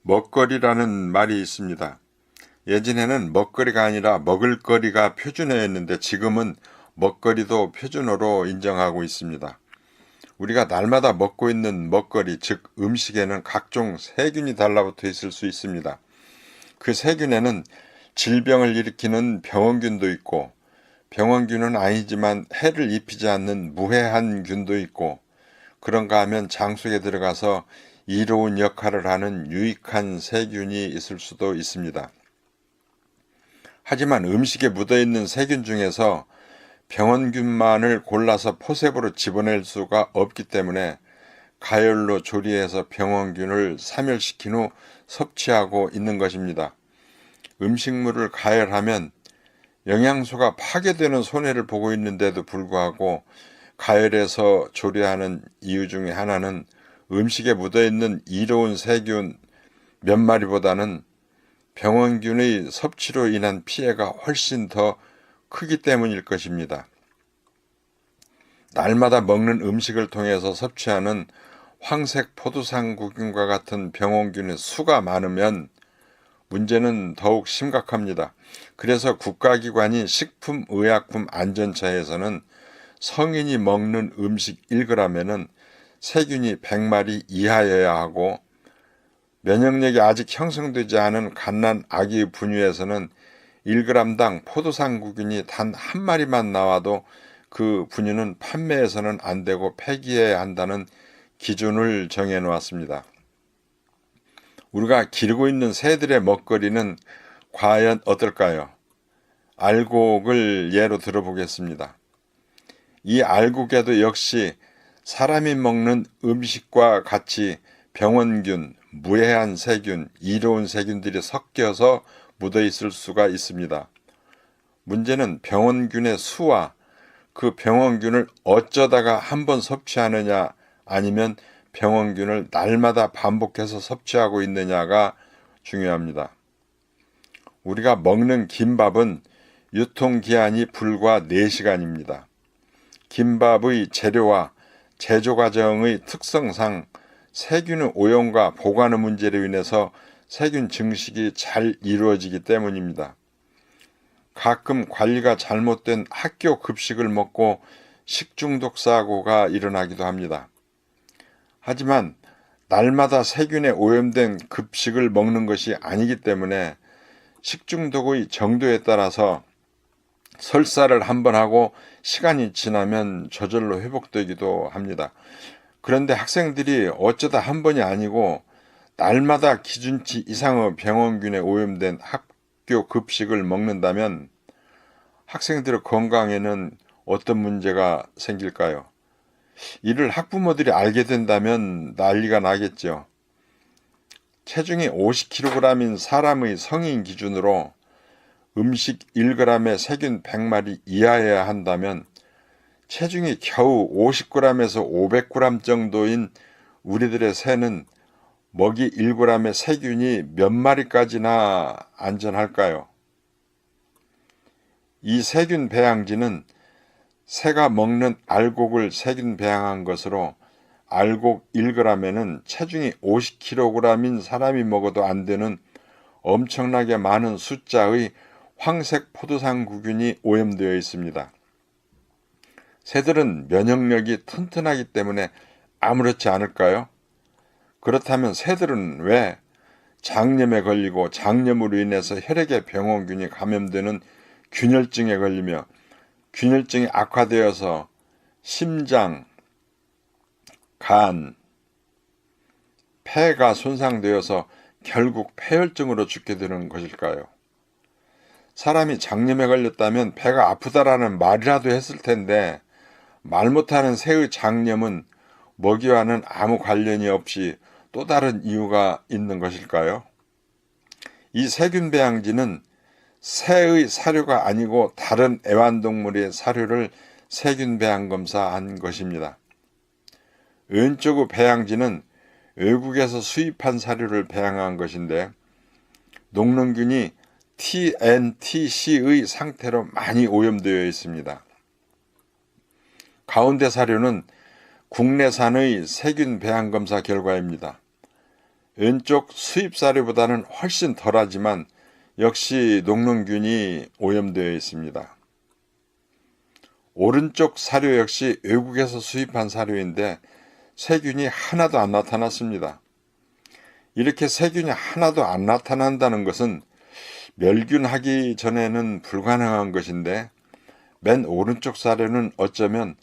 먹거리라는 말이 있습니다. 예전에는 먹거리가 아니라 먹을거리가 표준어였는데 지금은 먹거리도 표준어로 인정하고 있습니다. 우리가 날마다 먹고 있는 먹거리, 즉 음식에는 각종 세균이 달라붙어 있을 수 있습니다. 그 세균에는 질병을 일으키는 병원균도 있고, 병원균은 아니지만 해를 입히지 않는 무해한 균도 있고, 그런가 하면 장 속에 들어가서 이로운 역할을 하는 유익한 세균이 있을 수도 있습니다. 하지만 음식에 묻어있는 세균 중에서 병원균만을 골라서 포셉으로 집어낼 수가 없기 때문에 가열로 조리해서 병원균을 사멸시킨 후 섭취하고 있는 것입니다. 음식물을 가열하면 영양소가 파괴되는 손해를 보고 있는데도 불구하고 가열해서 조리하는 이유 중에 하나는 음식에 묻어있는 이로운 세균 몇 마리보다는 병원균의 섭취로 인한 피해가 훨씬 더 크기 때문일 것입니다. 날마다 먹는 음식을 통해서 섭취하는 황색 포도상구균과 같은 병원균의 수가 많으면 문제는 더욱 심각합니다. 그래서 국가기관인 식품의약품안전처에서는 성인이 먹는 음식 1g에는 세균이 100마리 이하여야 하고, 면역력이 아직 형성되지 않은 갓난 아기의 분유에서는 1g당 포도상구균이 단 한 마리만 나와도 그 분유는 판매해서는 안 되고 폐기해야 한다는 기준을 정해 놓았습니다. 우리가 기르고 있는 새들의 먹거리는 과연 어떨까요? 알곡을 예로 들어보겠습니다. 이 알곡에도 역시 사람이 먹는 음식과 같이 병원균, 무해한 세균, 이로운 세균들이 섞여서 묻어 있을 수가 있습니다. 문제는 병원균의 수와 그 병원균을 어쩌다가 한번 섭취하느냐, 아니면 병원균을 날마다 반복해서 섭취하고 있느냐가 중요합니다. 우리가 먹는 김밥은 유통기한이 불과 4시간입니다. 김밥의 재료와 제조 과정의 특성상 세균의 오염과 보관의 문제로 인해서 세균 증식이 잘 이루어지기 때문입니다. 가끔 관리가 잘못된 학교 급식을 먹고 식중독 사고가 일어나기도 합니다. 하지만 날마다 세균에 오염된 급식을 먹는 것이 아니기 때문에 식중독의 정도에 따라서 설사를 한번 하고 시간이 지나면 저절로 회복되기도 합니다. 그런데 학생들이 어쩌다 한 번이 아니고 날마다 기준치 이상의 병원균에 오염된 학교 급식을 먹는다면 학생들의 건강에는 어떤 문제가 생길까요? 이를 학부모들이 알게 된다면 난리가 나겠죠. 체중이 50kg인 사람의 성인 기준으로 음식 1g에 세균 100마리 이하여야 한다면 체중이 겨우 50g에서 500g 정도인 우리들의 새는 먹이 1g의 세균이 몇 마리까지나 안전할까요? 이 세균 배양지는 새가 먹는 알곡을 세균 배양한 것으로 알곡 1g에는 체중이 50kg인 사람이 먹어도 안 되는 엄청나게 많은 숫자의 황색 포도상구균이 오염되어 있습니다. 새들은 면역력이 튼튼하기 때문에 아무렇지 않을까요? 그렇다면 새들은 왜 장염에 걸리고 장염으로 인해서 혈액의 병원균이 감염되는 균열증에 걸리며 균열증이 악화되어서 심장, 간, 폐가 손상되어서 결국 폐혈증으로 죽게 되는 것일까요? 사람이 장염에 걸렸다면 배가 아프다라는 말이라도 했을 텐데 말 못하는 새의 장염은 먹이와는 아무 관련이 없이 또 다른 이유가 있는 것일까요? 이 세균 배양지는 새의 사료가 아니고 다른 애완동물의 사료를 세균 배양 검사한 것입니다. 왼쪽의 배양지는 외국에서 수입한 사료를 배양한 것인데 녹농균이 TNTC의 상태로 많이 오염되어 있습니다. 가운데 사료는 국내산의 세균 배양 검사 결과입니다. 왼쪽 수입 사료보다는 훨씬 덜하지만 역시 녹농균이 오염되어 있습니다. 오른쪽 사료 역시 외국에서 수입한 사료인데 세균이 하나도 안 나타났습니다. 이렇게 세균이 하나도 안 나타난다는 것은 멸균하기 전에는 불가능한 것인데 맨 오른쪽 사료는 어쩌면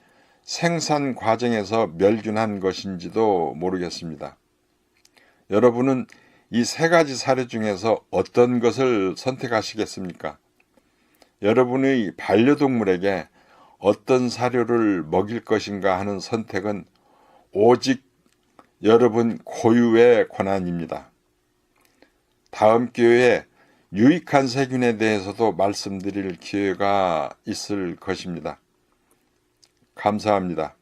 생산 과정에서 멸균한 것인지도 모르겠습니다. 여러분은 이 세 가지 사료 중에서 어떤 것을 선택하시겠습니까? 여러분의 반려동물에게 어떤 사료를 먹일 것인가 하는 선택은 오직 여러분 고유의 권한입니다. 다음 기회에 유익한 세균에 대해서도 말씀드릴 기회가 있을 것입니다. 감사합니다.